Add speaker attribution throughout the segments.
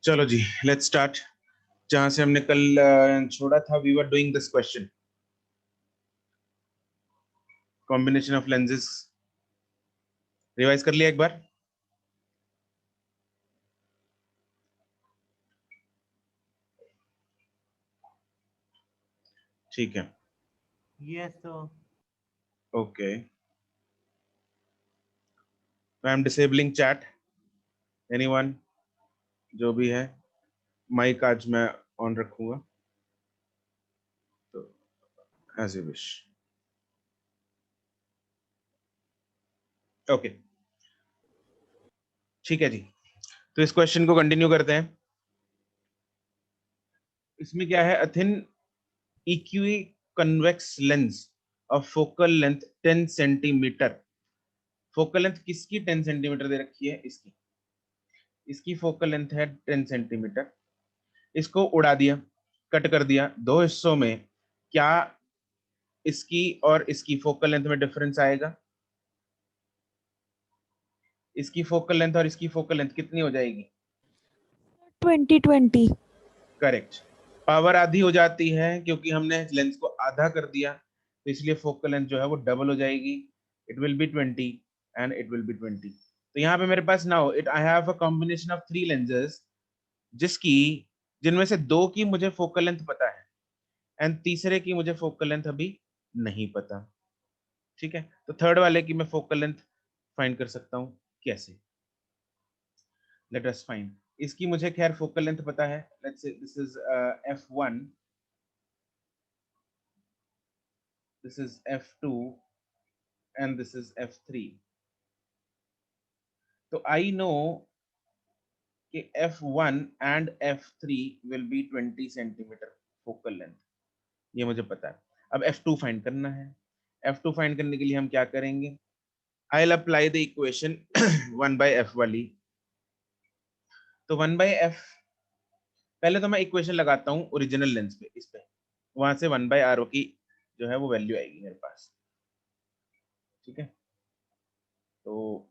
Speaker 1: चलो जी, let's start. जहां से हमने कल छोड़ा था, we were doing this question, combination of lenses. Revise कर लिया एक बार? ठीक है,
Speaker 2: Yes, sir.
Speaker 1: Okay. I am disabling chat. Anyone, जो भी है, माइक आज मैं ऑन रखूंगा, तो एज यू विश। ओके, ठीक है जी। तो इस क्वेश्चन को कंटिन्यू करते हैं। इसमें क्या है? A thin equi convex lens of focal length 10 centimetre. Focal length किसकी 10 सेंटीमीटर दे रखी है? इसकी। इसकी फोकल लेंथ है 10 सेंटीमीटर। इसको उड़ा दिया, कट कर दिया दो हिस्सों में। क्या इसकी और इसकी फोकल लेंथ में डिफरेंस आएगा? इसकी फोकल लेंथ और इसकी फोकल लेंथ कितनी हो जाएगी?
Speaker 3: 2020।
Speaker 1: करेक्ट। पावर आधी हो जाती है क्योंकि हमने लेंस को आधा कर दिया, तो इसलिए फोकल लेंथ जो है वो डबल हो जाएगी। It will be 20 and it will be 20। तो यहाँ पे मेरे पास now it I have a combination of 3 lenses, जिसकी जिनमें से 2 की मुझे फोकल लेंथ पता है एंड तीसरे की मुझे फोकल लेंथ अभी नहीं पता। ठीक है, तो थर्ड वाले की मैं फोकल लेंथ फाइंड कर सकता हूं। कैसे? Let us find. इसकी मुझे खैर फोकल लेंथ पता है। Let's say this is f1, this is f2 and this is f3। तो आई नो कि f1 and f3 will be 20 centimetre focal length, ये मुझे पता है। अब f2 फाइंड करना है। f2 फाइंड करने के लिए हम क्या करेंगे? I will apply the equation 1/f वाली। तो 1/f, पहले तो मैं इक्वेशन लगाता हूँ ओरिजिनल लेंस पे, इस पे। वहां से 1/r की जो है वो वैल्यू आएगी मेरे पास। ठीक है, तो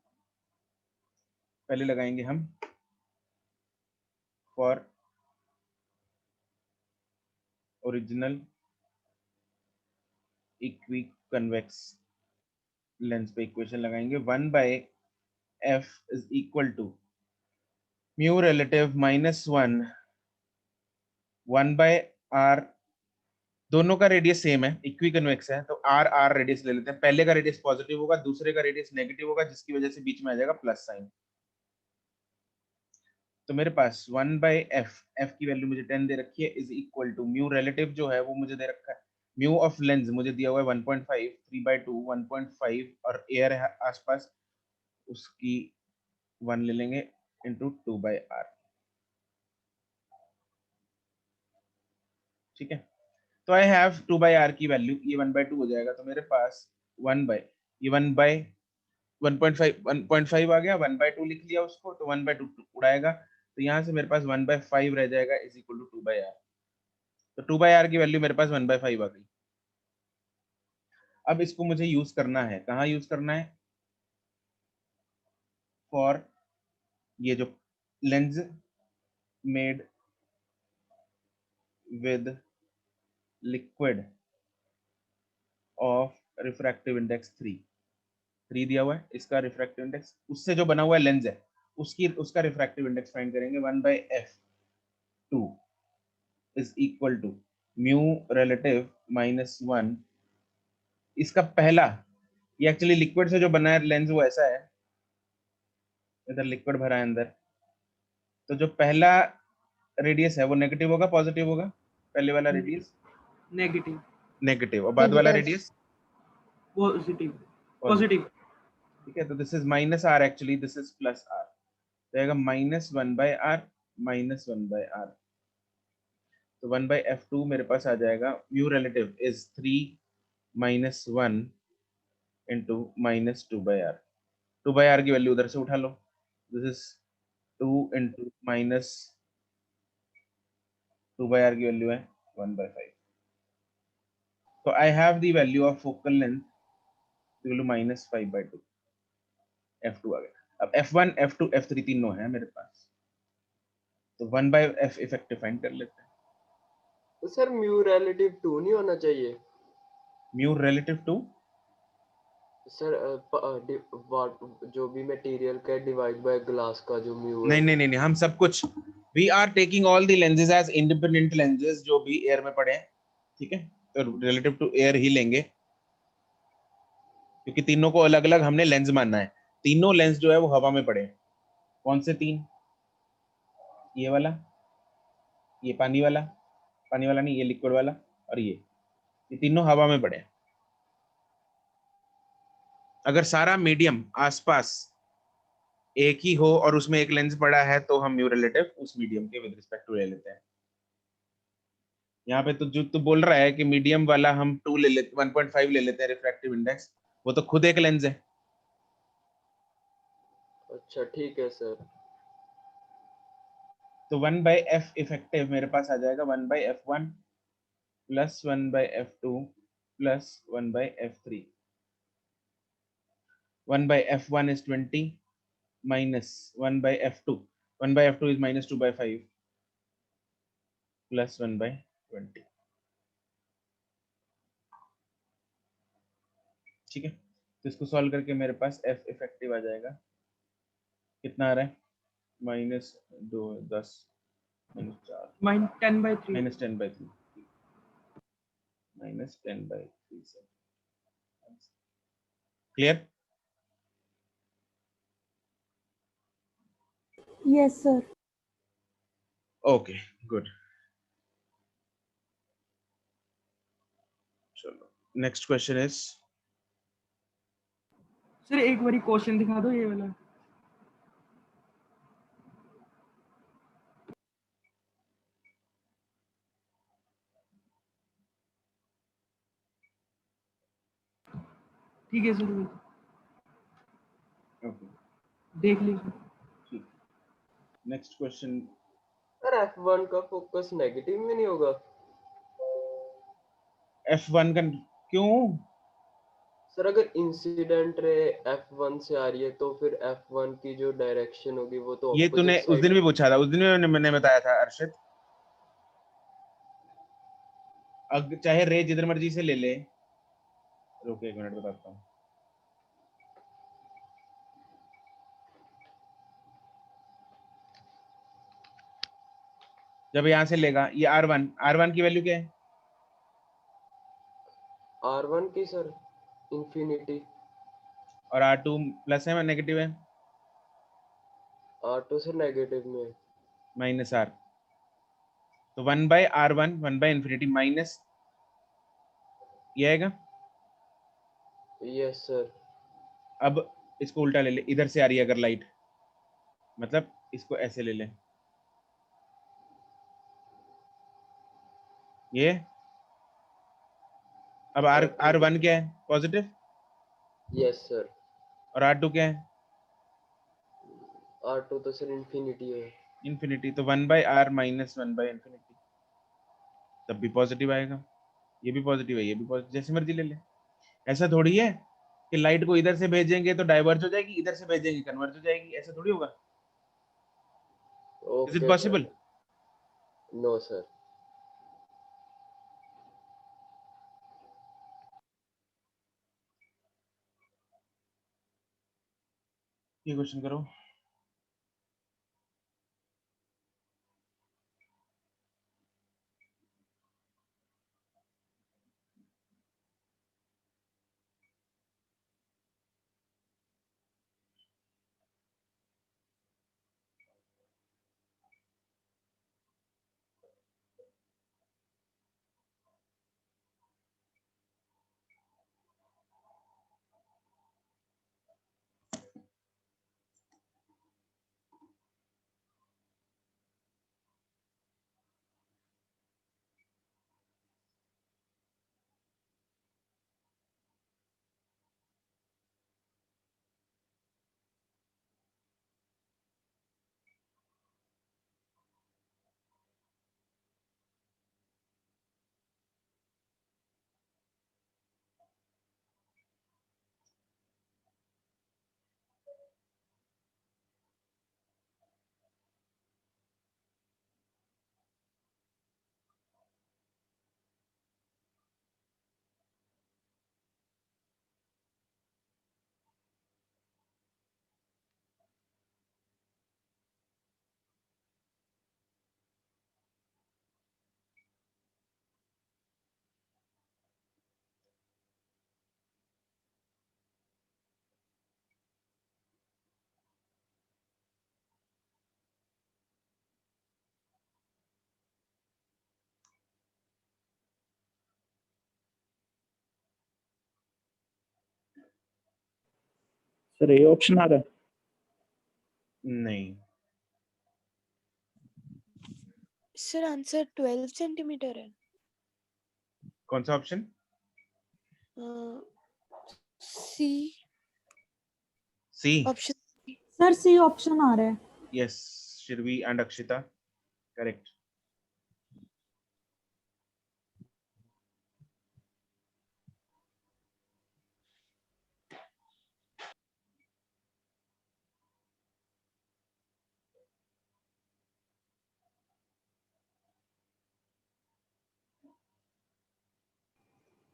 Speaker 1: पहले लगाएंगे हम for original equi convex lens पे इक्वेशन लगाएंगे। 1/f is equal to mu relative -1 1/r। दोनों का रेडियस सेम है, इक्वी कन्वेक्स है, तो आर आर रेडियस ले लेते हैं। पहले का रेडियस पॉजिटिव होगा, दूसरे का रेडियस नेगेटिव होगा, जिसकी वजह से बीच में आ जाएगा प्लस साइन। तो मेरे पास 1/f, f की वैल्यू मुझे 10 दे रखी है, is equal to mu relative जो है वो मुझे दे रखा है। म्यू ऑफ लेंस मुझे दिया हुआ है 1.5, 3/2 1.5, और एयर है आसपास, उसकी 1 ले लेंगे इंटू 2/r। ठीक है, तो आई हैव 2/r की वैल्यू, ये 1/2 हो जाएगा, तो मेरे पास 1 बाय ये 1/1.5 आ गया, 1/2 लिख लिया उसको, तो 1/2 उड़ाएगा, तो यहाँ से मेरे पास 1/5 रह जाएगा, इज इक्वल टू 2/r। तो 2/r की वैल्यू मेरे पास 1/5 आ गई। अब इसको मुझे यूज करना है, कहाँ यूज करना है? फॉर ये जो lens made with liquid of refractive index 3 दिया हुआ है, इसका रिफ्रैक्टिव इंडेक्स, उससे जो बना हुआ है लेंस है, उसका रिफ्रैक्टिव इंडेक्स फाइंड करेंगे। 1/f2 is equal to mu relative -1। इसका पहला, ये एक्चुअली लिक्विड से जो बना है लेंस वो ऐसा है, इधर लिक्विड भरा है अंदर, तो जो पहला रेडियस है वो नेगेटिव होगा पॉजिटिव होगा? पहले वाला रेडियस
Speaker 2: नेगेटिव।
Speaker 1: नेगेटिव, और बाद वाला रेडियस
Speaker 2: पॉजिटिव।
Speaker 1: पॉजिटिव।
Speaker 2: पॉजिटिव।
Speaker 1: ठीक है, तो this is -r, actually this is +r, रहेगा -1/r -1/r। तो 1/f2 मेरे पास आ जाएगा, mu relative is 3 -1 into -2/r। 2/r की वैल्यू उधर से उठा लो, दिस इज 2 इंटू -2/r की वैल्यू है 1/5। तो I have the value of focal length equal to -5/2। f2 आ गया। अब f1 f2 f3 तीनों है मेरे पास। तो 1/f इफेक्टिव फाइंड कर लेते हैं।
Speaker 3: तो सर म्यू रिलेटिव 2 नहीं होना चाहिए
Speaker 1: म्यू रिलेटिव टू
Speaker 3: सर जो भी मटेरियल का डिवाइड बाय ग्लास का जो म्यू है।
Speaker 1: नहीं, हम सब कुछ we are taking all the lenses as independent lenses जो भी एयर में पड़े हैं, ठीक है, तो रिलेटिव टू एयर ही लेंगे क्योंकि तीनों को अलग अलग हमने लेंस मानना है। तीनों लेंस जो है वो हवा में पड़े हैं। कौन से तीन? ये वाला, ये पानी वाला नहीं, ये लिक्विड वाला, और ये तीनों हवा में पड़े हैं। अगर सारा मीडियम आसपास एक ही हो और उसमें एक लेंस पड़ा है तो हम म्यू रिलेटिव उस मीडियम के विद रिस्पेक्ट टू ले लेते हैं। यहाँ पे तो जो तू बोल रहा है कि मीडियम वाला हम 2 ले लेते 1.5 ले लेते हैं रिफ्रैक्टिव इंडेक्स, वो तो खुद एक लेंस है।
Speaker 3: अच्छा ठीक है सर।
Speaker 1: तो 1/f इफेक्टिव मेरे पास आ जाएगा 1/f1 plus 1/f2 plus 1/f3। 1/f1 is 20 minus 1/f2. 1/f2 is minus 2/5 plus 1/20। ठीक है, तो इसको सॉल्व करके मेरे पास f इफेक्टिव आ जाएगा, कितना आ रहा है? -2 10 -4
Speaker 2: -10/3
Speaker 1: -10/3 -10/3 clear?
Speaker 4: Yes, sir.
Speaker 1: Okay good. चलो नेक्स्ट क्वेश्चन इज,
Speaker 2: सर एक बारी क्वेश्चन दिखा दो ये वाला। ठीक है सर,
Speaker 1: ओके
Speaker 2: देख लीजिए।
Speaker 1: ठीक। नेक्स्ट क्वेश्चन,
Speaker 3: सर F1 का फोकस नेगेटिव में नहीं होगा?
Speaker 1: f1 का क्यों?
Speaker 3: सर अगर इंसिडेंट रे F1 से आ रही है तो फिर F1 की जो डायरेक्शन होगी वो तो
Speaker 1: ये तूने
Speaker 3: ऑपोजिट
Speaker 1: उस दिन
Speaker 3: साइड।
Speaker 1: भी पूछा था, उस दिन भी मैंने बताया था अर्षित, चाहे रे जिधर मर्जी से ले ले। रुको 1 मिनट बताता हूँ। जब यहाँ से लेगा ये R1 की वैल्यू क्या है?
Speaker 3: R1 की सर इंफिनिटी,
Speaker 1: और R2 प्लस है नेगेटिव है?
Speaker 3: R2 से नेगेटिव में।
Speaker 1: -R, तो 1/R1 1/इंफिनिटी माइनस ये आएगा।
Speaker 3: Yes sir.
Speaker 1: अब इसको उल्टा ले ले, इधर से आ रही है अगर लाइट, मतलब इसको ऐसे ले ले, ये अब R1 क्या है? पॉजिटिव।
Speaker 3: Yes sir.
Speaker 1: और R2 क्या है?
Speaker 3: R2 तो सर इंफिनिटी है।
Speaker 1: इंफिनिटी, तो 1/R माइनस 1/इंफिनिटी, तब भी पॉजिटिव आएगा। ये भी पॉजिटिव है, ये भी पॉजिटिव, जैसे मर्जी ले ले। ऐसा थोड़ी है कि लाइट को इधर से भेजेंगे तो डाइवर्ज हो जाएगी, इधर से भेजेंगे कन्वर्ज हो जाएगी, ऐसा थोड़ी होगा। Is it
Speaker 3: okay
Speaker 1: possible?
Speaker 3: Sir. No sir.
Speaker 1: ये क्वेश्चन करो।
Speaker 4: सर ये ऑप्शन आ रहा है।
Speaker 1: नहीं,
Speaker 5: सर आंसर 12 सेंटीमीटर है।
Speaker 1: कौन सा option?
Speaker 5: C
Speaker 1: C.
Speaker 5: Option.
Speaker 6: Sir C option आ रहा है।
Speaker 1: Yes, Shirvi and Akshita, correct.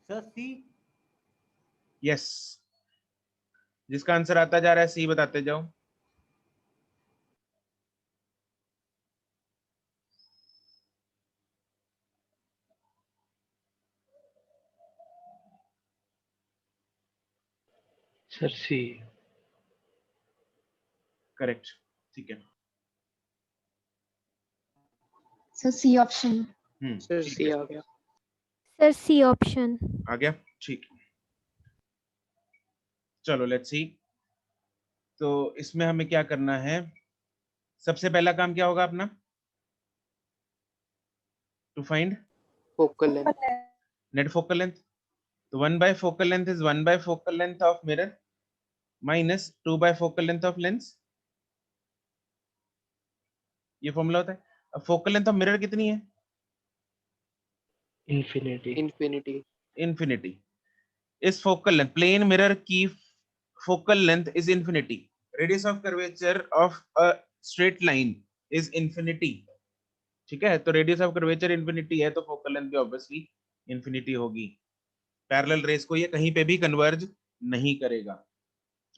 Speaker 7: Sir C.
Speaker 1: Yes, जिसका आंसर आता जा रहा है सी बताते जाओ।
Speaker 7: सर सी।
Speaker 1: करेक्ट, ठीक है।
Speaker 8: Sir C option.
Speaker 3: सर
Speaker 1: ठीक
Speaker 3: सी
Speaker 1: है,
Speaker 3: आ गया।
Speaker 8: Sir C option.
Speaker 1: आ गया, ठीक। चलो लेट्स सी। तो इसमें हमें क्या करना है? सबसे पहला काम क्या होगा अपना? To find
Speaker 3: focal length.
Speaker 1: Net focal length. तो 1 by focal length is 1 by focal length of mirror minus 2 by focal length of lens। ये फॉर्मूला होता है। अब फोकल लेंथ ऑफ मिरर कितनी है?
Speaker 7: इन्फिनिटी।
Speaker 3: इन्फिनिटी।
Speaker 1: इन्फिनिटी। इस फोकल लेंथ, प्लेन मिरर की focal length is infinity. Radius of curvature of a straight line is infinity. ठीक है, तो रेडियस ऑफ कर्वेचर इन्फिनिटी है, तो फोकल लेंथ भी ऑब्वियसली इन्फिनिटी होगी। पैरेलल रेस को ये कहीं पे भी कन्वर्ज नहीं करेगा,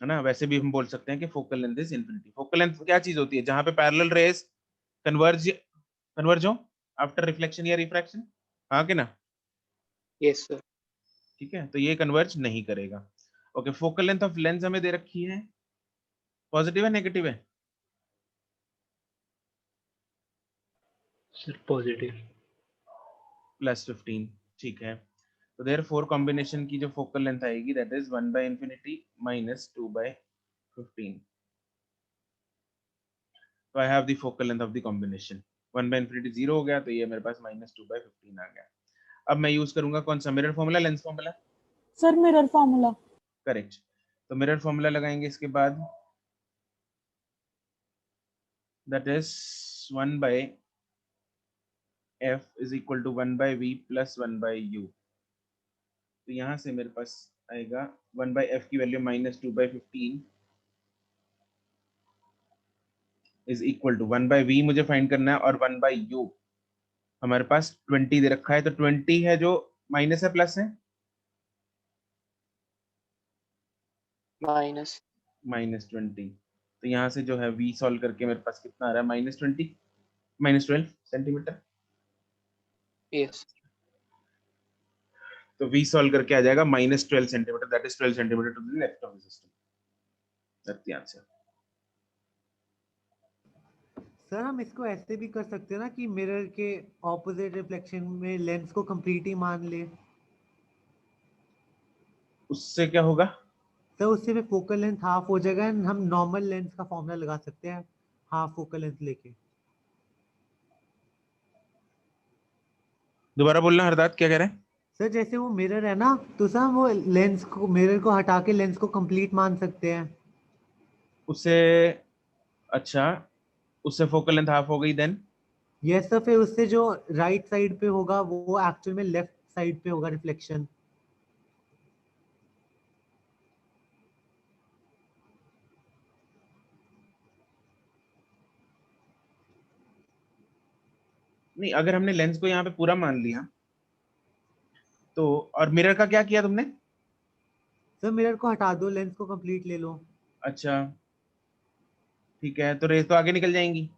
Speaker 1: है ना। वैसे भी हम बोल सकते हैं कि focal length is infinity. Focal length क्या चीज होती है? जहां पे पैरेलल रेस कन्वर्ज हो आफ्टर रिफ्लेक्शन या रिफ्रैक्शन, हाँ कि ना।
Speaker 3: Yes sir.
Speaker 1: ठीक है, तो ये कन्वर्ज नहीं करेगा। Okay, focal length of lens हमें दे रखी है, पॉजिटिव है नेगेटिव है?
Speaker 7: Sir positive.
Speaker 1: +15। ठीक है, तो देयरफॉर कॉम्बिनेशन की जो फोकल लेंथ आएगी that is 1 by infinity minus 2 by 15। तो I have the focal length of the combination. 1 by infinity 0 हो गया, तो ये मेरे पास -2/15 आ गया। अब मैं यूज करूंगा कौन सा? Mirror formula, lens formula?
Speaker 6: Sir mirror formula.
Speaker 1: Correct. तो मिरर फॉर्मूला लगाएंगे इसके बाद, that is 1 by f is equal to 1 by v plus 1 by u। तो यहाँ से मेरे पास आएगा 1 by f की value -2/15 is equal to 1 by v मुझे फाइंड करना है, और 1 by u हमारे पास 20 दे रखा है। तो 20 है जो माइनस है प्लस है?
Speaker 3: माइनस।
Speaker 1: -20। तो यहाँ से जो है v सॉल्व करके मेरे पास कितना आ रहा है? -12 सेंटीमीटर।
Speaker 3: यस।
Speaker 1: तो v सॉल्व करके आ जाएगा -12 centimetre, that is 12 centimetre to the left of the system. That's the answer.
Speaker 7: Sir हम इसको ऐसे भी कर सकते हैं ना कि मिरर के ऑपोजिट रिफ्लेक्शन में लेंस को कंप्लीट ही मान ले।
Speaker 1: उससे क्या होगा?
Speaker 7: सर उससे भी फोकल लेंथ हाफ हो जाएगा एंड हम नॉर्मल लेंस का फॉर्मूला लगा सकते हैं हाफ फोकल लेंथ लेके।
Speaker 1: दोबारा बोलना हरदात, क्या कह रहे हैं?
Speaker 7: सर जैसे वो मिरर है ना, तो सर वो लेंस को, मिरर को हटा के लेंस को कंप्लीट मान सकते हैं।
Speaker 1: उससे, अच्छा, उससे फोकल लेंथ हाफ हो गई, देन?
Speaker 7: यस सर, फिर उससे जो राइट साइड पे होगा वो एक्चुअल में लेफ्ट साइड पे होगा रिफ्लेक्शन।
Speaker 1: नहीं, अगर हमने लेंस को यहाँ पे पूरा मान लिया तो, और मिरर का क्या किया तुमने?
Speaker 7: सर मिरर को हटा दो, लेंस को कंप्लीट ले लो।
Speaker 1: अच्छा, ठीक है, तो रेस तो आगे निकल जाएंगी।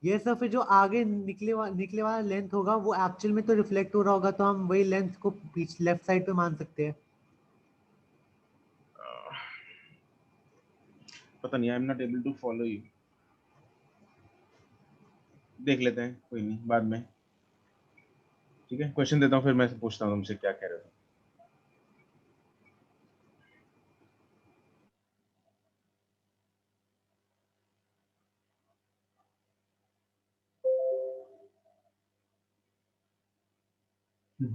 Speaker 7: ये सर फिर जो आगे निकले वाला लेंथ होगा वो एक्चुअल में तो रिफ्लेक्ट हो रहा होगा, तो हम वही लेंथ को पीछे लेफ्ट साइड पे मान सकते हैं।
Speaker 1: पता नहीं, I am not able to follow you. देख लेते हैं, कोई नहीं, बाद में। ठीक है, क्वेश्चन देता हूँ, फिर मैं पूछता हूँ तुमसे क्या कह रहे हो।
Speaker 3: सर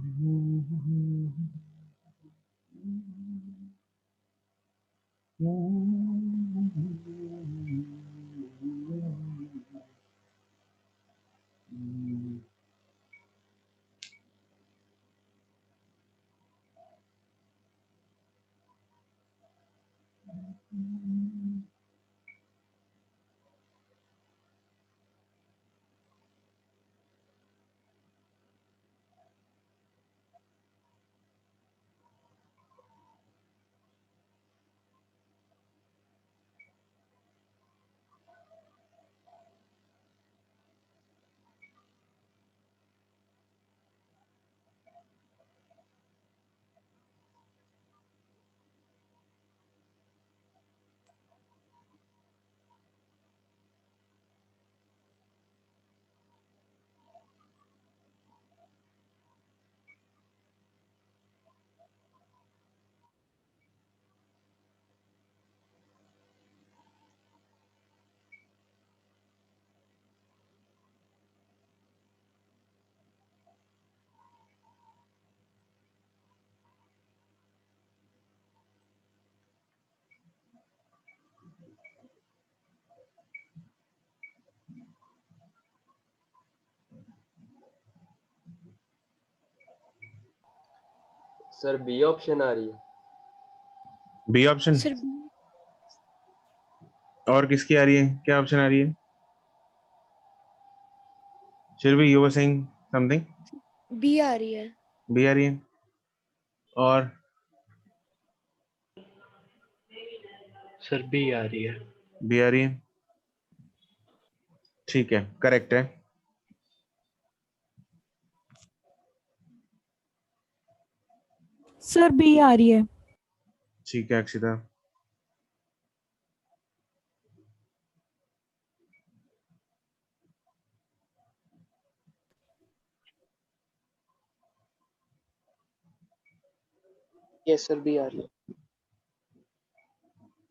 Speaker 3: बी ऑप्शन आ रही है।
Speaker 1: बी ऑप्शन
Speaker 5: सर
Speaker 1: और किसकी आ रही है? क्या ऑप्शन आ रही है? Shilpi, you were saying something.
Speaker 5: B आ रही है।
Speaker 1: बी आ रही है। और
Speaker 4: सर बी आ रही है।
Speaker 1: बी आ रही है। ठीक है, करेक्ट है।
Speaker 6: सर बी आ रही है।
Speaker 1: ठीक है अक्षिता।
Speaker 4: यस सर बी आ रही है।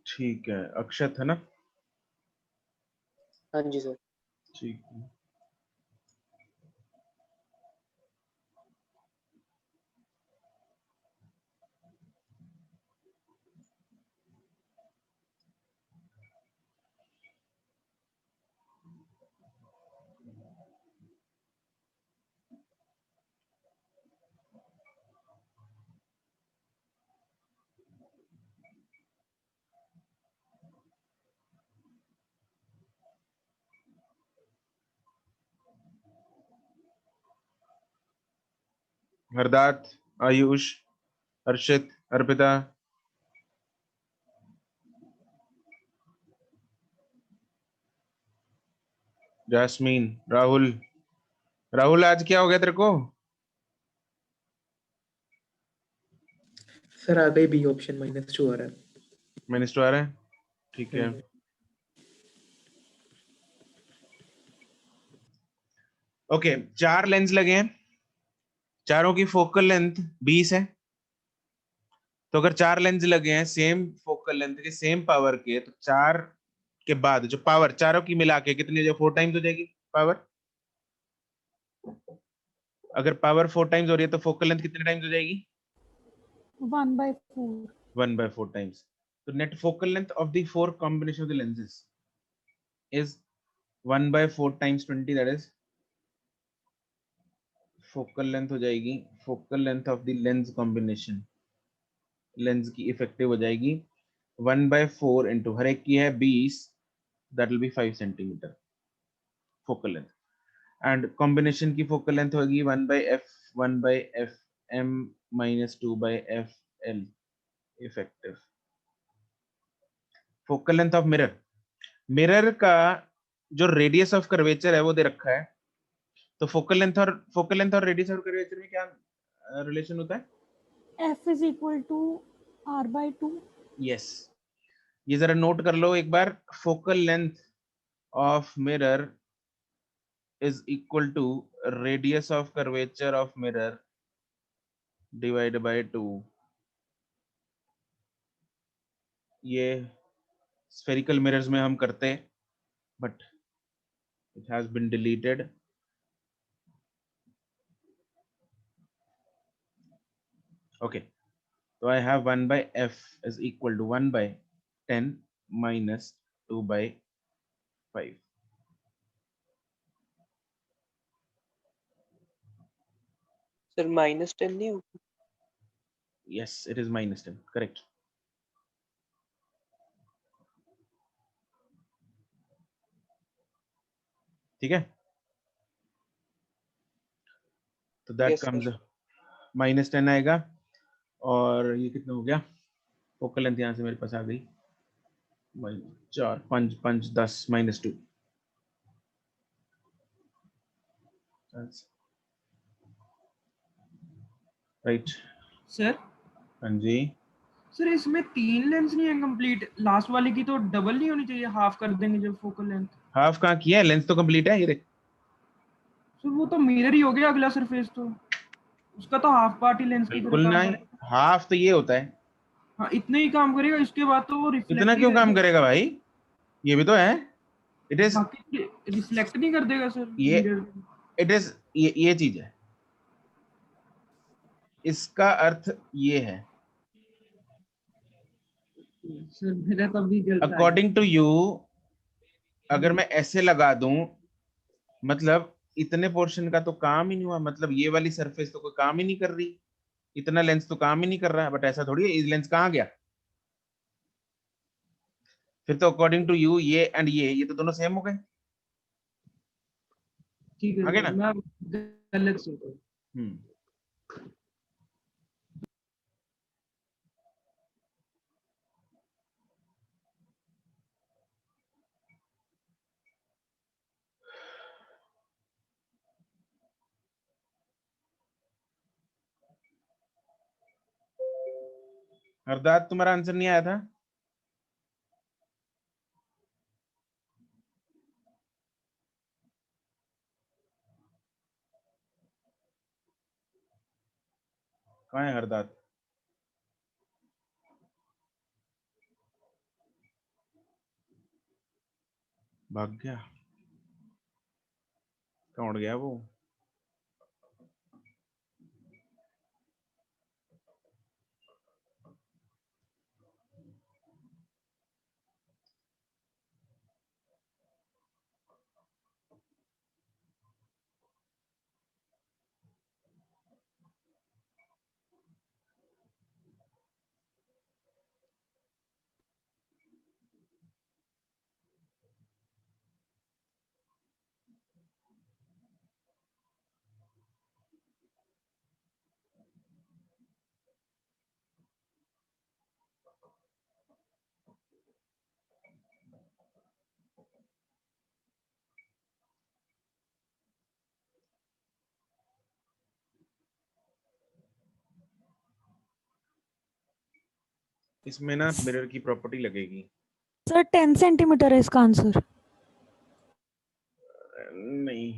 Speaker 1: ठीक है, अक्षत है ना?
Speaker 4: हाँ जी सर।
Speaker 1: ठीक है। हरदात, आयुष, हर्षित, अर्पिता, जास्मीन, राहुल। राहुल आज क्या हो गया तेरे को?
Speaker 9: सर आ गई बी ऑप्शन -2 आ रहा है।
Speaker 1: मिनिस्टर आ रहा है। ठीक है।
Speaker 9: हाँ जी।
Speaker 1: ओके, 4 लेंस लगे हैं, चारों की फोकल लेंथ 20 है। तो अगर 4 लेंस लगे हैं सेम फोकल लेंथ के, सेम पावर के, तो 4 के बाद जो पावर चारों की मिला के कितनी हो जाएगी? 4 टाइम्स हो जाएगी पावर। अगर पावर 4 टाइम्स हो रही है तो फोकल लेंथ कितने टाइम्स हो जाएगी?
Speaker 6: 1/4।
Speaker 1: 1/4 times. So net focal length of the 4 combination of the lenses is 1/4 times 20, that is focal length हो जाएगी, focal length of the lens combination, lens की इफेक्टिव हो जाएगी 1/4 इंटू हर एक की है 20, that will be 5 centimetre focal length, and combination की focal length होगी 1/f m minus 2/f l effective. Focal length of mirror, mirror का जो रेडियस ऑफ कर्वेचर है वो दे रखा है, तो फोकल लेंथ और रेडियस ऑफ कर्वेचर में क्या रिलेशन होता है?
Speaker 6: F is equal to R/2।
Speaker 1: Yes, ये जरा नोट कर लो एक बार, focal length of mirror is equal to radius of curvature of mirror divide by 2। ये स्फेरिकल मिरर्स में हम करते हैं, but it has been deleted. तो I have 1 by f is equal to 1 by 10 minus 2 by 5.
Speaker 4: Sir -10 नहीं होगा?
Speaker 1: Yes, it is -10. Correct. ठीक है, तो दैट
Speaker 4: Yes, sir.
Speaker 1: कम्स -10 आएगा। और ये कितना हो गया? फोकल लेंथ यहाँ से मेरे पास आ गई 4 5 5 10 -2। राइट।
Speaker 2: सर
Speaker 1: हाँ जी,
Speaker 2: सर इसमें 3 लेंस नहीं है कंप्लीट, लास्ट वाले की तो डबल नहीं होनी चाहिए, हाफ कर देंगे जब फोकल लेंथ।
Speaker 1: हाफ कहाँ किया है? लेंस तो कंप्लीट है ये देख।
Speaker 2: सर वो तो मिरर ही हो गया अगला सरफेस, तो उसका तो हाफ पार्ट ही लेंस की तरह
Speaker 1: बिल्कुल
Speaker 2: काम
Speaker 1: नहीं,
Speaker 2: करेगा।
Speaker 1: हाफ तो ये होता है।
Speaker 2: हाँ इतना ही काम करेगा, इसके बाद तो वो रिफ्लेक्ट
Speaker 1: इतना
Speaker 2: ही
Speaker 1: क्यों काम
Speaker 2: करेगा।
Speaker 1: करेगा भाई? ये भी तो है। इट इज
Speaker 2: बाकी रिफ्लेक्ट नहीं कर देगा सर
Speaker 1: ये
Speaker 2: मिरर।
Speaker 1: इट इज ये चीज है, इसका अर्थ ये है।
Speaker 2: सर मेरा तो अभी जल्द
Speaker 1: अकॉर्डिंग टू यू, अगर मैं ऐसे लगा दूं, मतलब इतने पोर्शन का तो काम ही नहीं हुआ, मतलब ये वाली सरफेस तो कोई काम ही नहीं कर रही, इतना लेंस तो काम ही नहीं कर रहा है। बट ऐसा थोड़ी है, इस लेंस कहाँ गया? फिर तो अकॉर्डिंग टू यू ये एंड ये तो दोनों सेम हो गए।
Speaker 2: ठीक है
Speaker 1: आगे
Speaker 2: सर,
Speaker 1: ना?
Speaker 2: मैं गलत सोचा।
Speaker 1: हम्म, हरदाद तुम्हारा आंसर नहीं आया था? कहाँ है हरदाद? भाग गया, कहाँ उड़ गया वो? इसमें ना मिरर की प्रॉपर्टी लगेगी।
Speaker 6: सर 10 सेंटीमीटर है इसका आंसर।
Speaker 1: नहीं,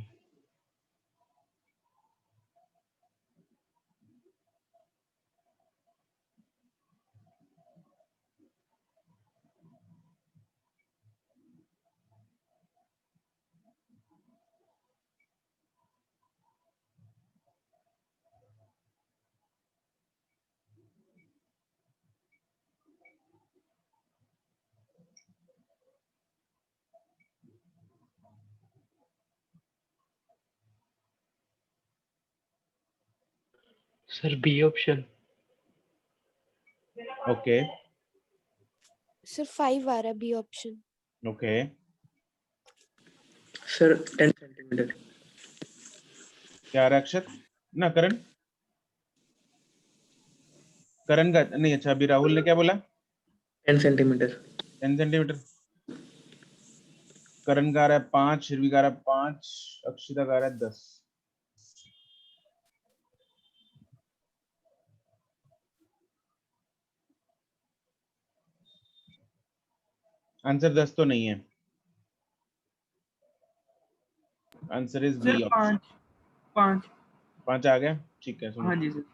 Speaker 4: sir B option.
Speaker 1: Okay
Speaker 5: sir 5 आ रहा है B option.
Speaker 1: Okay.
Speaker 9: Sir 10 centimetre.
Speaker 1: क्या रहा है अक्षत? ना करण, करण का नहीं। अच्छा, अभी राहुल ने क्या बोला?
Speaker 9: 10 सेंटीमीटर।
Speaker 1: 10 सेंटीमीटर। करण का आ रहा है 5, शिर्वी का आ रहा है 5, अक्षिता का आ रहा है 10। आंसर 10 तो नहीं है, answer is
Speaker 2: sir
Speaker 1: B option.
Speaker 2: 5
Speaker 1: 5 आ गया, ठीक है सुनो।
Speaker 2: हाँ जी सर।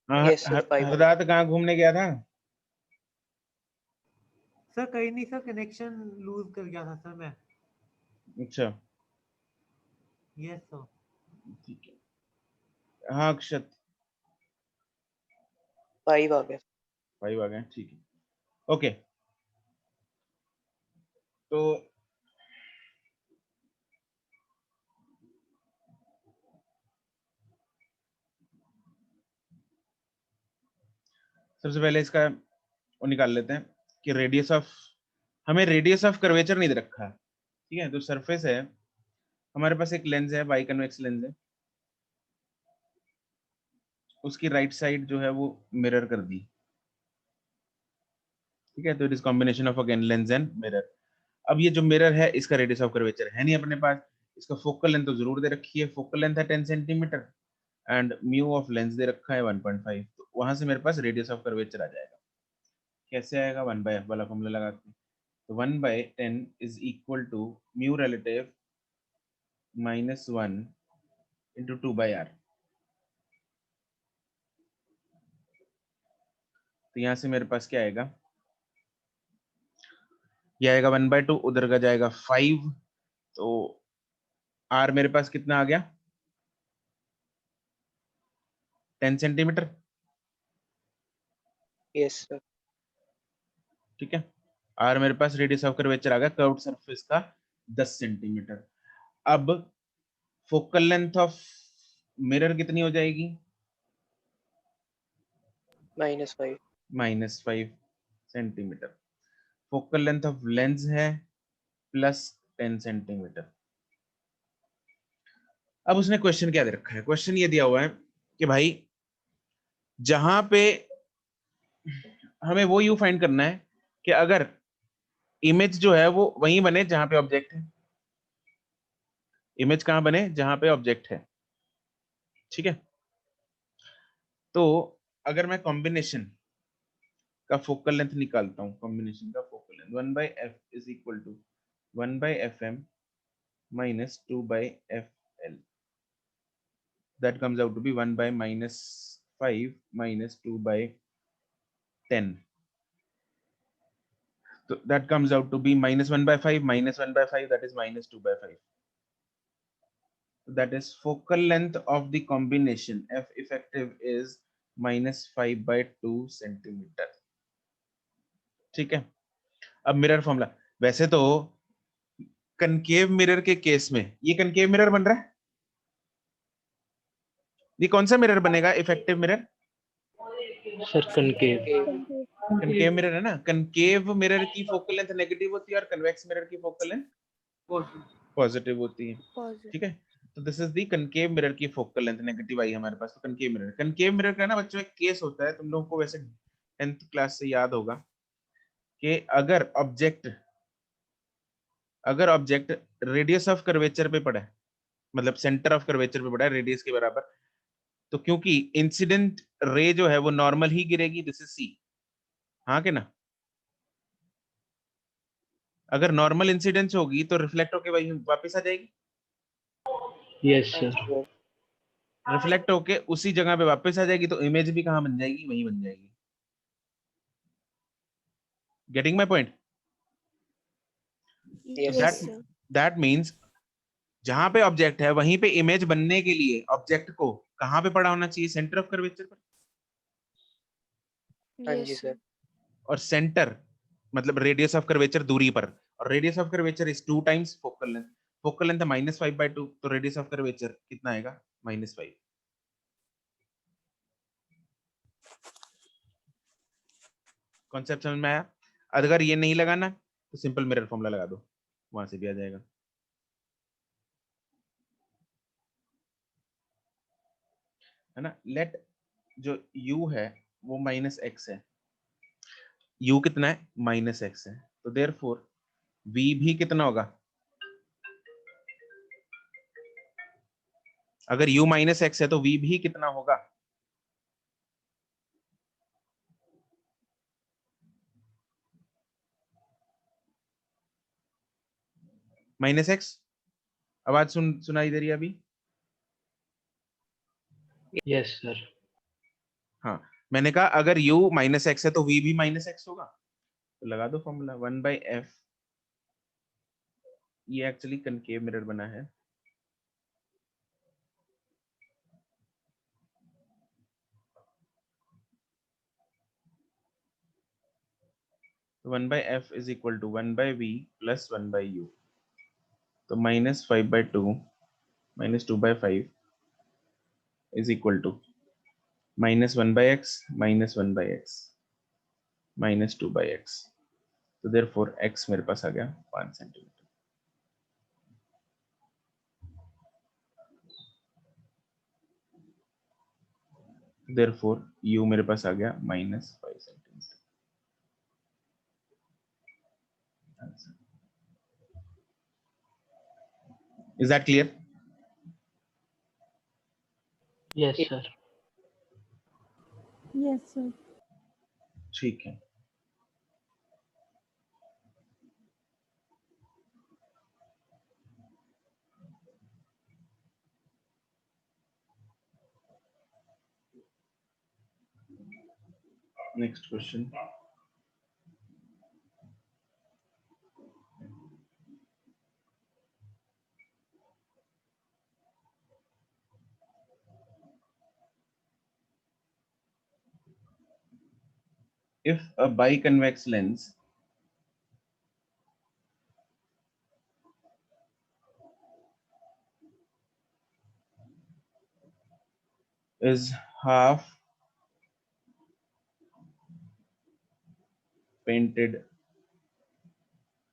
Speaker 1: हाँ,
Speaker 4: Yes, sir, 5
Speaker 1: हरदात कहाँ घूमने गया था?
Speaker 7: सर कहीं नहीं सर, कनेक्शन लूज कर गया था सर मैं।
Speaker 1: अच्छा,
Speaker 7: यस सर।
Speaker 1: ठीक है। हाँ अक्षत
Speaker 4: 5 आ गया।
Speaker 1: 5 आ गए, ठीक है, ओके। तो सबसे पहले इसका वो निकाल लेते हैं कि रेडियस ऑफ, हमें रेडियस ऑफ कर्वेचर नहीं दे रखा है, ठीक है। तो सरफेस है, हमारे पास एक लेंस है, बाई कन्वेक्स लेंस है, उसकी राइट साइड जो है वो मिरर कर दी, ठीक है। तो it is combination of again lens and mirror. अब ये जो मिरर है इसका रेडियस ऑफ कर्वेचर है नहीं अपने पास, इसका फोकल लेंथ तो जरूर दे रखी है, फोकल लेंथ है 10 centimetre and mu of lens दे रखा है 1.5, तो वहां से मेरे पास रेडियस ऑफ कर्वेचर आ जाएगा। कैसे आएगा? 1/f वाला फॉर्मूला लगा के, तो 1/10 is equal to mu relative -1 into 2/r। तो यहां से मेरे पास क्या आएगा? ये आएगा 1/2, उधर का जाएगा 5, तो r मेरे पास कितना आ गया? 10 सेंटीमीटर,
Speaker 4: Yes, sir.
Speaker 1: ठीक है। r मेरे पास रेडियस ऑफ कर्वेचर आ गया कर्व्ड सरफेस का 10 सेंटीमीटर। अब फोकल लेंथ ऑफ मिरर कितनी हो जाएगी?
Speaker 4: -5.
Speaker 1: -5 centimetre. Focal length of lens है +10 सेंटीमीटर। अब उसने क्वेश्चन क्या दे रखा है? क्वेश्चन ये दिया हुआ है कि भाई जहां पे हमें वो यू फाइंड करना है कि अगर इमेज जो है वो वहीं बने जहां पे ऑब्जेक्ट है, इमेज कहां बने? जहां पे ऑब्जेक्ट है, ठीक है। तो अगर मैं कॉम्बिनेशन का फोकल लेंथ निकालता हूं, कॉम्बिनेशन का focal length 1/f is equal to 1/fm minus 2/fl, that comes out to be 1/-5 minus 2/10, so that comes out to be -1/5 minus 1/5, that is -2/5. So that is focal length of the combination f effective is -5/2 centimetre, ठीक है। अब mirror formula, वैसे तो concave mirror के case में ये concave mirror बन रहा है, ये कौन सा मिरर बनेगा? Effective mirror,
Speaker 4: Sir, concave.
Speaker 1: Concave mirror है ना। कनकेव मिरर की फोकल लेंथ नेगेटिव होती है और कन्वेक्स मिरर की फोकल लेंथ पॉजिटिव होती है,
Speaker 5: Positive.
Speaker 1: ठीक है। तो this is the concave mirror की फोकल लेंथ नेगेटिव आई हमारे पास। तो कनकेव मिरर का ना बच्चों एक केस होता है, तुम लोगों को वैसे 10th क्लास से याद होगा कि अगर ऑब्जेक्ट रेडियस ऑफ कर्वेचर पे पड़ा है, मतलब सेंटर ऑफ कर्वेचर पे पड़ा है रेडियस के बराबर, तो क्योंकि इंसिडेंट रे जो है वो नॉर्मल ही गिरेगी, दिस इज सी, हाँ के ना। अगर नॉर्मल इंसिडेंस होगी तो रिफ्लेक्ट होके वही वापस आ जाएगी,
Speaker 4: Yes, sir.
Speaker 1: रिफ्लेक्ट होके उसी जगह पे वापस आ जाएगी, तो इमेज भी कहां बन जाएगी? वहीं बन जाएगी। Getting my point?
Speaker 4: Yes,
Speaker 5: Yes,
Speaker 4: sir.
Speaker 5: sir.
Speaker 1: That means जहां पे ऑब्जेक्ट है वहीं पे इमेज बनने के लिए ऑब्जेक्ट को कहां पे पड़ा होना चाहिए? सेंटर ऑफ कर्वेचर पर।
Speaker 4: हाँ
Speaker 5: Yes,
Speaker 4: जी,
Speaker 5: sir.
Speaker 4: sir.
Speaker 1: और सेंटर मतलब रेडियस ऑफ कर्वेचर दूरी पर, और radius of curvature is 2 times focal length. Focal length -5/2, तो रेडियस ऑफ कर्वेचर कितना आएगा? -5। कॉन्सेप्ट समझ में आया? अगर ये नहीं लगाना तो सिंपल मिरर फॉर्मूला लगा दो, वहां से भी आ जाएगा। है ना। लेट जो u है वो -x है, u कितना है? -x है, तो देयरफॉर v भी कितना होगा? अगर u -x है तो v भी कितना होगा? -x। आवाज सुनाई दे रही है अभी?
Speaker 4: Yes, sir.
Speaker 1: हाँ, मैंने कहा अगर u माइनस एक्स है तो v भी माइनस एक्स होगा, तो लगा दो फॉर्मूला 1/f। ये एक्चुअली कनकेव मिरर बना है, तो 1/f is equal to 1/v plus 1/u, तो -5/2 minus 2/5 is equal to -1/x minus 1/x minus 2/x, तो देयरफॉर x मेरे पास आ गया 5 सेंटीमीटर। देयरफॉर u मेरे पास आ गया -5 centimetre. Is that clear?
Speaker 4: Yes, sir.
Speaker 6: Yes, sir.
Speaker 1: ठीक है, next question. If a biconvex lens is half painted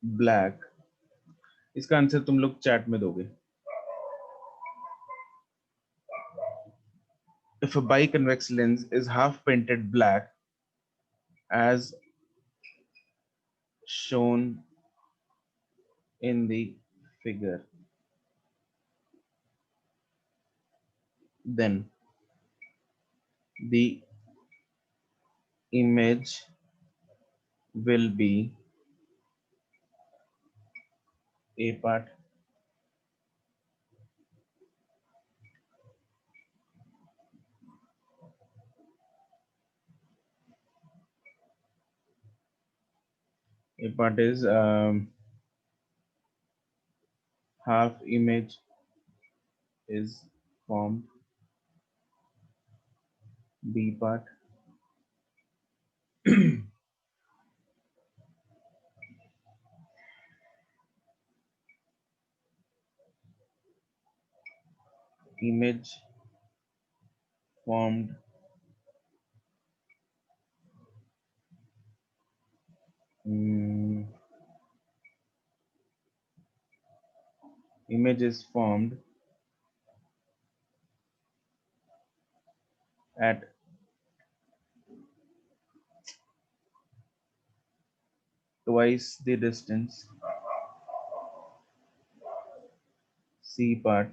Speaker 1: black, इसका answer तुम लोग चैट में दोगे। If a biconvex lens is half painted black as shown in the figure, then the image will be A part, A part is half image is formed, B part image formed image is formed at twice the distance, C part,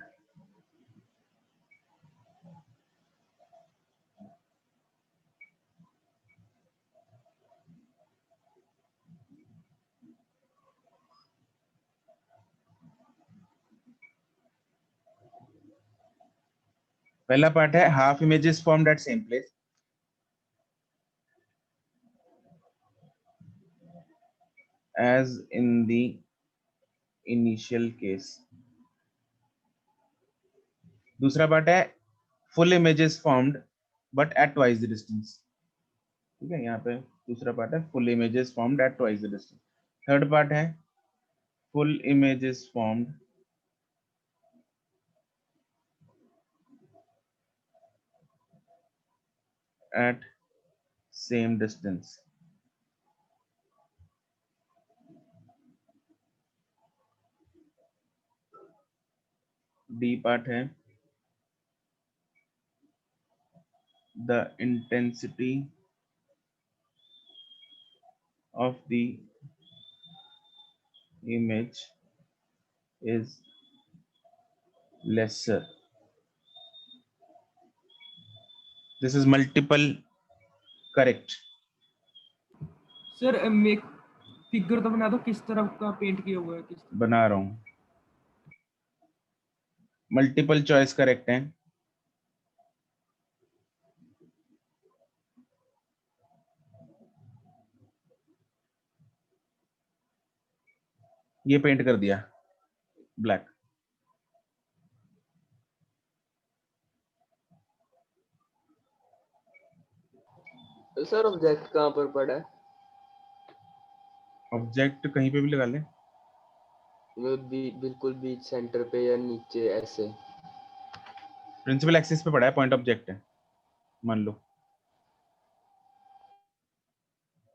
Speaker 1: पहला part है half image is formed at same place, as in the initial case। दूसरा part है full image is formed but at twice the distance, ठीक है, यहाँ पे दूसरा part है full image is formed at twice the distance. Third part है full image is formed at same distance, D part है the intensity of the image is lesser। This is multiple correct।
Speaker 2: Sir figure तो बना दो, किस तरफ का paint किया हुआ है, किस तरफ?
Speaker 1: बना रहा हूं, मल्टीपल चॉइस करेक्ट है। ये पेंट कर दिया ब्लैक।
Speaker 3: सर ऑब्जेक्ट कहाँ पर पड़ा है?
Speaker 1: ऑब्जेक्ट कहीं पे भी लगा ले।
Speaker 3: बिल्कुल बीच सेंटर पे या नीचे ऐसे?
Speaker 1: प्रिंसिपल एक्सिस पे पड़ा है, पॉइंट ऑब्जेक्ट है मान लो।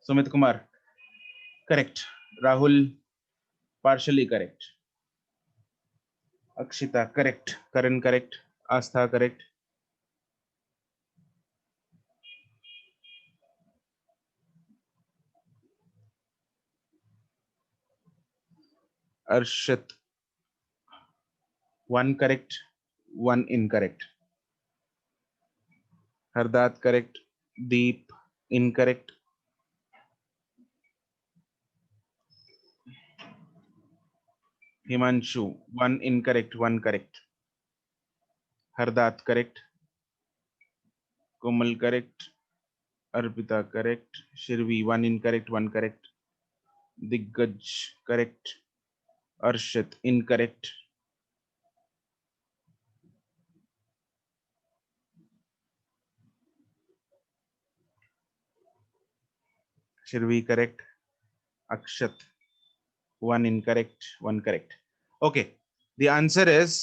Speaker 1: Sumit Kumar correct, Rahul partially correct, Akshita correct, Karan correct, Aastha correct, Arshit 1 correct 1 incorrect, Hardat correct, Deep incorrect, Himanshu 1 incorrect 1 correct, Hardat correct, Komal correct, Arpita correct, Shirvi 1 incorrect 1 correct, Diggaj correct, Arshit incorrect, Shirvi correct, Akshat 1 incorrect 1 correct. Okay, the answer is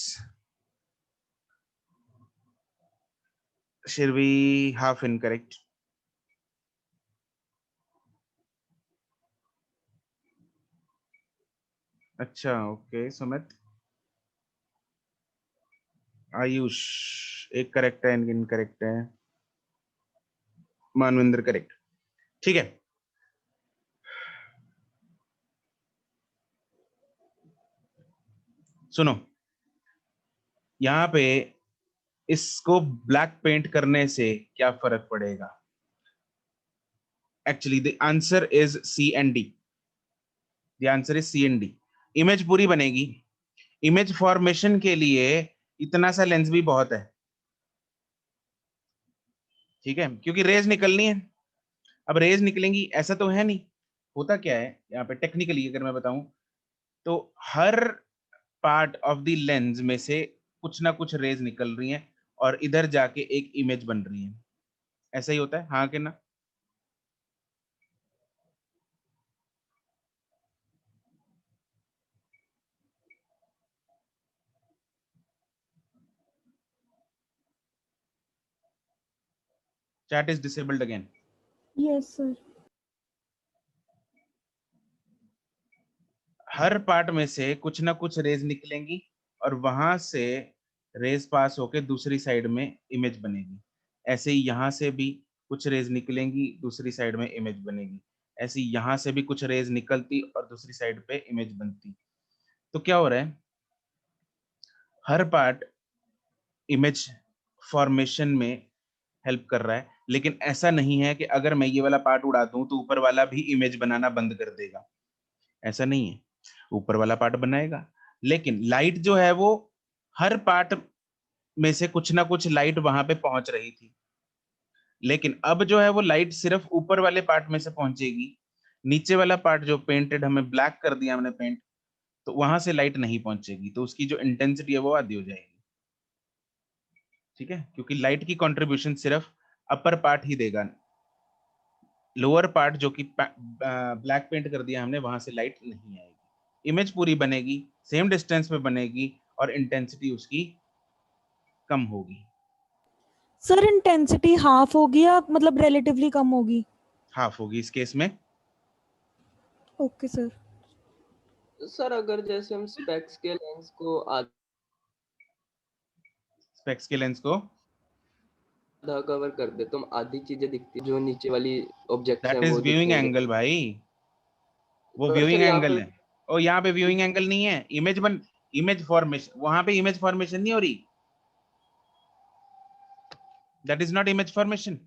Speaker 1: Shirvi half incorrect, अच्छा okay. Sumit, Ayush एक correct है, incorrect है, Manvinder correct, ठीक है। सुनो, यहां पे इसको ब्लैक पेंट करने से क्या फर्क पड़ेगा? Actually the answer is C and D, the answer is C and D. Image पूरी बनेगी, इमेज फॉर्मेशन के लिए इतना सा लेंस भी बहुत है, ठीक है, क्योंकि रेज निकलनी है। अब रेज निकलेंगी ऐसा तो है नहीं, होता क्या है यहाँ पे टेक्निकली अगर मैं बताऊं तो हर पार्ट ऑफ द लेंस में से कुछ ना कुछ रेज निकल रही हैं और इधर जाके एक इमेज बन रही है, ऐसा ही होता है, हाँ कि ना? Chat is disabled again.
Speaker 6: Yes, sir.
Speaker 1: Her part में से कुछ ना कुछ रेज निकलेंगी और वहां से रेज पास होके दूसरी साइड में इमेज बनेगी। ऐसे ही यहाँ से भी कुछ रेज निकलेंगी, दूसरी साइड में इमेज बनेगी। ऐसे ही यहाँ से भी कुछ रेज निकलती और दूसरी साइड पे इमेज बनती। तो क्या हो रहा है, हर पार्ट इमेज फॉर्मेशन में हेल्प कर रहा है, लेकिन ऐसा नहीं है कि अगर मैं ये वाला पार्ट उड़ा दूं तो ऊपर वाला भी इमेज बनाना बंद कर देगा, ऐसा नहीं है, ऊपर वाला पार्ट बनाएगा। लेकिन लाइट जो है वो हर पार्ट में से कुछ ना कुछ लाइट वहां पे पहुंच रही थी, लेकिन अब जो है वो लाइट सिर्फ ऊपर वाले पार्ट में से पहुंचेगी, नीचे वाला पार्ट जो पेंटेड हमें ब्लैक कर दिया हमने पेंट, तो वहां से लाइट नहीं पहुंचेगी, तो उसकी जो इंटेंसिटी है वो आधी हो जाएगी, ठीक है, क्योंकि लाइट की कंट्रीब्यूशन सिर्फ अपर पार्ट ही देगा, लोअर पार्ट जो कि ब्लैक पेंट कर दिया हमने वहां से लाइट नहीं आएगी। इमेज पूरी बनेगी, सेम डिस्टेंस पे बनेगी और इंटेंसिटी उसकी कम होगी।
Speaker 6: सर इंटेंसिटी हाफ होगी या मतलब रिलेटिवली कम होगी?
Speaker 1: हाफ होगी इस केस में।
Speaker 6: Okay sir.
Speaker 3: सर अगर जैसे हम स्पेक्स के लेंस को
Speaker 1: स्पेक्स के लेंस को
Speaker 3: आधा कवर कर दे तो आधी चीजें दिखती जो नीचे वाली ऑब्जेक्ट्स हैं
Speaker 1: दैट इज
Speaker 3: वो
Speaker 1: व्यूइंग
Speaker 3: दिखेंगे।
Speaker 1: एंगल भाई, वो
Speaker 3: तो
Speaker 1: व्यूइंग
Speaker 3: सर यहाँ
Speaker 1: एंगल
Speaker 3: पे
Speaker 1: है। और यहाँ पे व्यूइंग एंगल नहीं है, इमेज फॉर्मेशन, वहां पे इमेज फॉर्मेशन नहीं हो रही, that is not image formation,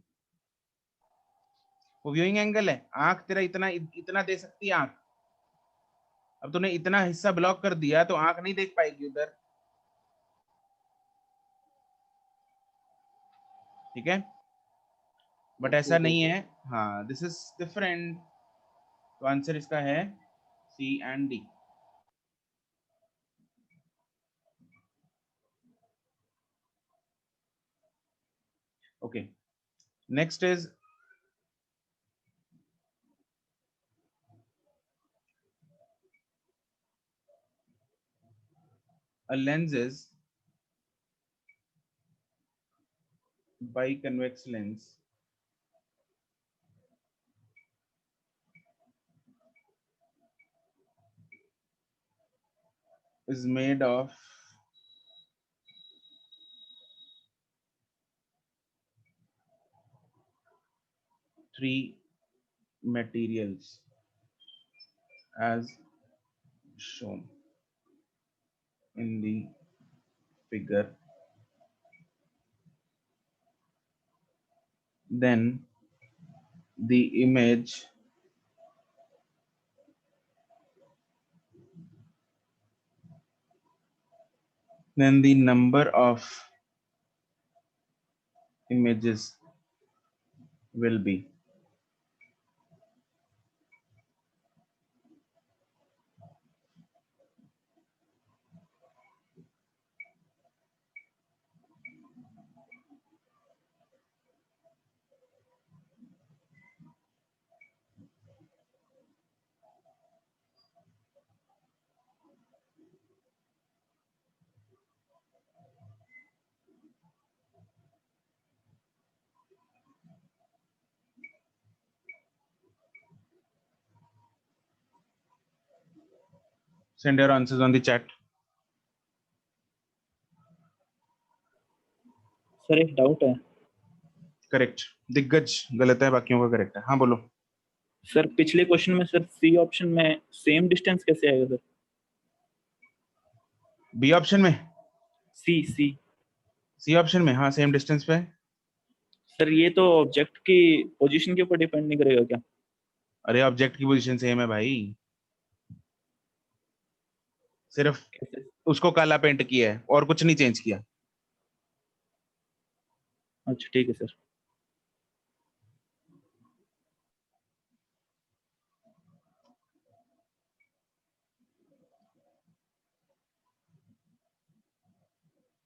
Speaker 1: वो व्यूइंग एंगल है। आंख तेरा इतना इतना दे सकती है आंख, अब तूने इतना हिस्सा ब्लॉक कर दिया तो आंख नहीं देख पाएगी उधर, ठीक है, बट ऐसा नहीं है। हाँ, दिस इज डिफरेंट, तो आंसर इसका है C and D. Okay. Next is a lens is biconvex lens is made of three materials as shown in the figure. Then the image then the number of images will be send your answers on the chat.
Speaker 4: Sir एक doubt है
Speaker 1: correct, दिग्गज गलत है, बाकियों का correct है। हाँ बोलो।
Speaker 4: सर, पिछले क्वेश्चन में सर सी ऑप्शन में सेम डिस्टेंस कैसे आएगा सर?
Speaker 1: बी ऑप्शन में,
Speaker 4: सी सी
Speaker 1: सी ऑप्शन में, हाँ सेम डिस्टेंस पे है।
Speaker 4: सर ये तो ऑब्जेक्ट की पोजीशन के ऊपर डिपेंड नहीं करेगा क्या?
Speaker 1: अरे ऑब्जेक्ट की पोजीशन सेम है भाई, सिर्फ
Speaker 4: कैसे?
Speaker 1: उसको काला पेंट किया है और कुछ नहीं चेंज किया।
Speaker 4: अच्छा ठीक है sir.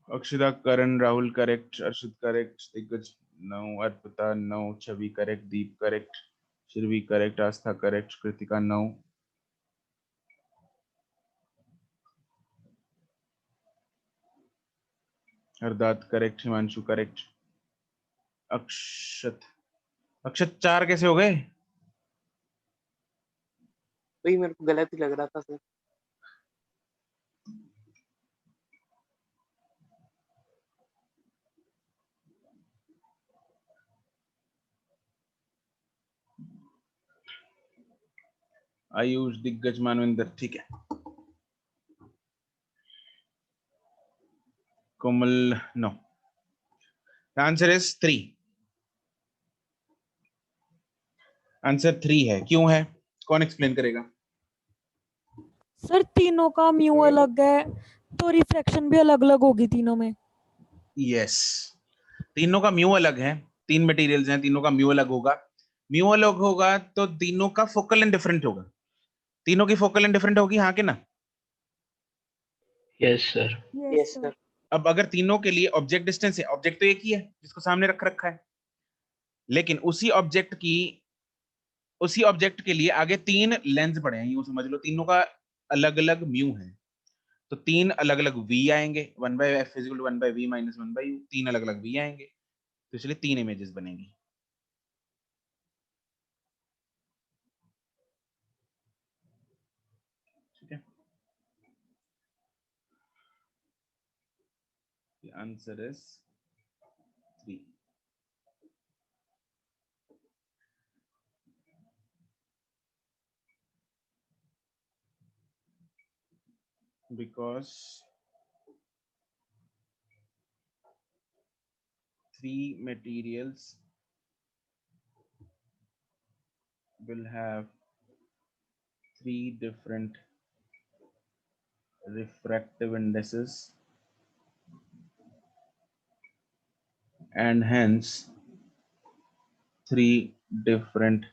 Speaker 1: Akshita, Karan, Rahul correct, Arshit correct, Diggaj no, Arpita no, Chhavi correct, Deep correct, Shirvi correct, Aastha correct, Kritika no, Hardat correct, Himanshu correct, Akshat, Akshat 4 कैसे हो गए?
Speaker 10: वही मेरे को गलत ही लग रहा था सर।
Speaker 1: आयुष, दिग्गज, मानविंदर, ठीक है। कोमल नो, आंसर इज 3। आंसर 3 है। क्यों है, कौन एक्सप्लेन करेगा?
Speaker 6: सर तीनों का म्यू अलग है तो रिफ्रैक्शन भी अलग अलग होगी तीनों में।
Speaker 1: यस, तीनों का म्यू अलग है, 3 मटेरियल्स हैं, तीनों का म्यू अलग होगा। म्यू अलग होगा तो तीनों का फोकल लेंथ डिफरेंट होगा। तीनों की फोकल लेंथ डिफरेंट होगी, हाँ कि ना?
Speaker 4: Yes sir.
Speaker 10: Yes sir.
Speaker 1: अब अगर तीनों के लिए ऑब्जेक्ट डिस्टेंस है, ऑब्जेक्ट तो एक ही है जिसको सामने रख रखा है, लेकिन उसी ऑब्जेक्ट के लिए आगे 3 लेंस पड़े हैं, यूं समझ लो तीनों का अलग अलग म्यू है, तो 3 अलग अलग v आएंगे, 1/f = 1/v - 1/u, 3 अलग अलग v आएंगे, तो इसलिए 3 इमेजेस बनेंगी। ठीक है, the answer is 3। because 3 materials will have 3 different refractive indices and hence 3 different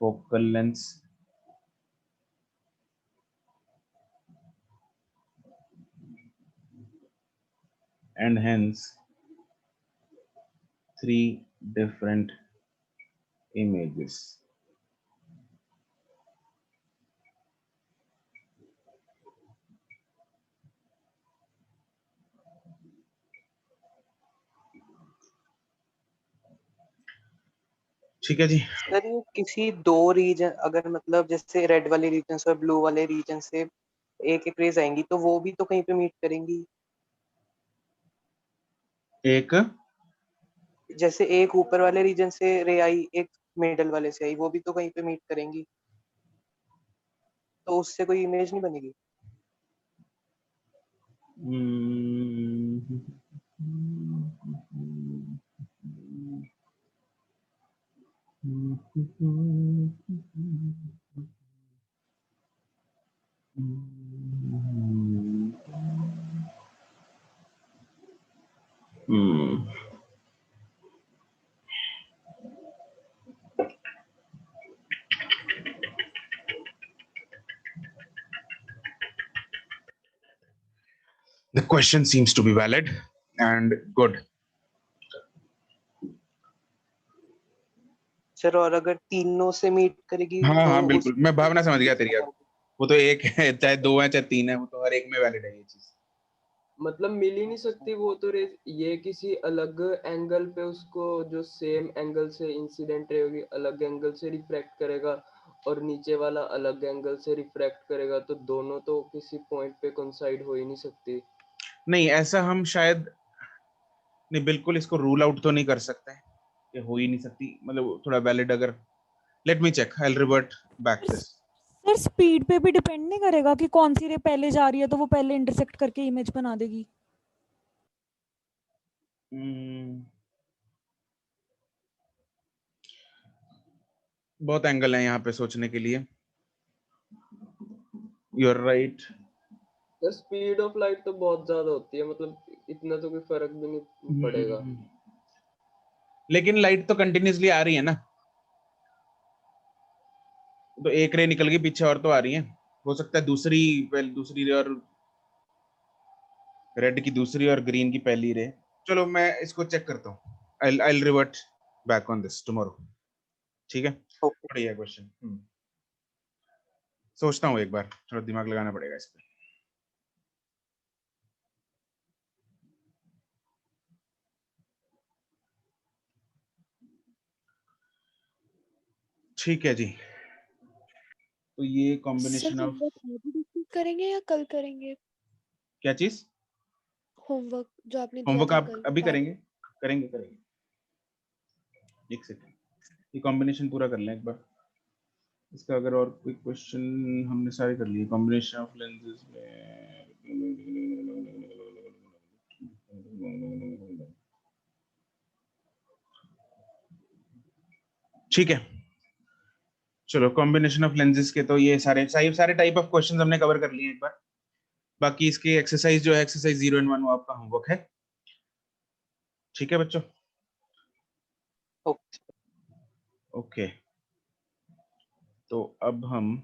Speaker 1: focal lengths and hence 3 different images. ठीक है जी।
Speaker 10: सर ये किसी दो रीजन, अगर मतलब जैसे रेड वाले रीजन से और ब्लू वाले रीजन से एक एक रेज आएंगी तो वो भी तो कहीं पे मीट करेंगी।
Speaker 1: एक
Speaker 10: जैसे एक ऊपर वाले रीजन से रे आई, एक मिडल वाले से आई, वो भी तो कहीं पे मीट करेंगी, तो उससे कोई इमेज नहीं बनेगी।
Speaker 1: The question seems to be valid and good.
Speaker 10: Sir और अगर तीनों से मीट करेगी
Speaker 1: हाँ
Speaker 10: तो
Speaker 1: हाँ बिल्कुल, मैं भावना समझ गया तेरी।
Speaker 10: बताओ।
Speaker 1: वो तो एक है, चाहे दो है चाहे तीन है, वो तो हर एक में वैलिड है ये चीज।
Speaker 3: मतलब मिल ही नहीं सकती वो तो रे, ये किसी अलग एंगल पे उसको जो सेम एंगल से इंसिडेंट रे होगी अलग एंगल से रिफ्रैक्ट करेगा और नीचे वाला अलग एंगल से रिफ्रैक्ट करेगा, तो दोनों तो किसी पॉइंट पे कोइंसाइड हो ही नहीं सकती।
Speaker 1: नहीं, ऐसा हम शायद नहीं, बिल्कुल इसको रूल आउट तो नहीं कर सकते, ये हो ही नहीं सकती। मतलब थोड़ा वैलिड अगर, let me check, I will revert back this.
Speaker 6: Sir speed पे भी डिपेंड नहीं करेगा कि कौन सी रे पहले जा रही है तो वो पहले इंटरसेक्ट करके इमेज बना देगी।
Speaker 1: बहुत एंगल है यहाँ पे सोचने के लिए। You are right.
Speaker 3: तो स्पीड ऑफ लाइट तो बहुत ज्यादा होती है, मतलब इतना तो कोई फर्क भी नहीं पड़ेगा।
Speaker 1: लेकिन लाइट तो कंटिन्यूअसली आ रही है ना, तो एक रे निकल गई, पीछे और तो आ रही है। हो सकता है दूसरी रे और रेड की दूसरी और ग्रीन की पहली रे। चलो मैं इसको चेक करता हूँ, I revert back on this tomorrow. ठीक है,
Speaker 10: ओके।
Speaker 1: बढ़िया क्वेश्चन। सोचता हूँ एक बार, थोड़ा दिमाग लगाना पड़ेगा इस पे। ठीक है जी, तो ये
Speaker 5: सर
Speaker 1: कॉम्बिनेशन ऑफ
Speaker 5: होमवर्क आज ही डिस्कस करेंगे या कल करेंगे?
Speaker 1: क्या चीज?
Speaker 5: होमवर्क जो आपने दिया
Speaker 1: होमवर्क
Speaker 5: था
Speaker 1: आप
Speaker 5: कल
Speaker 1: अभी
Speaker 5: रात।
Speaker 1: करेंगे? करेंगे करेंगे, एक सेकंड, ये कॉम्बिनेशन पूरा कर लें एक बार। इसका अगर और कोई क्वेश्चन, हमने सारे कर लिए। कॉम्बिनेशन ऑफ लेंसेज में ठीक है, चलो कॉम्बिनेशन ऑफ लेंसेज के तो ये सारे सारे टाइप ऑफ क्वेश्चंस हमने कवर कर लिए एक बार। बाकी इसकी एक्सरसाइज जो है, एक्सरसाइज 0 and 1, वो आपका होमवर्क है। ठीक है बच्चों?
Speaker 10: ओके।
Speaker 1: ओके, तो अब हम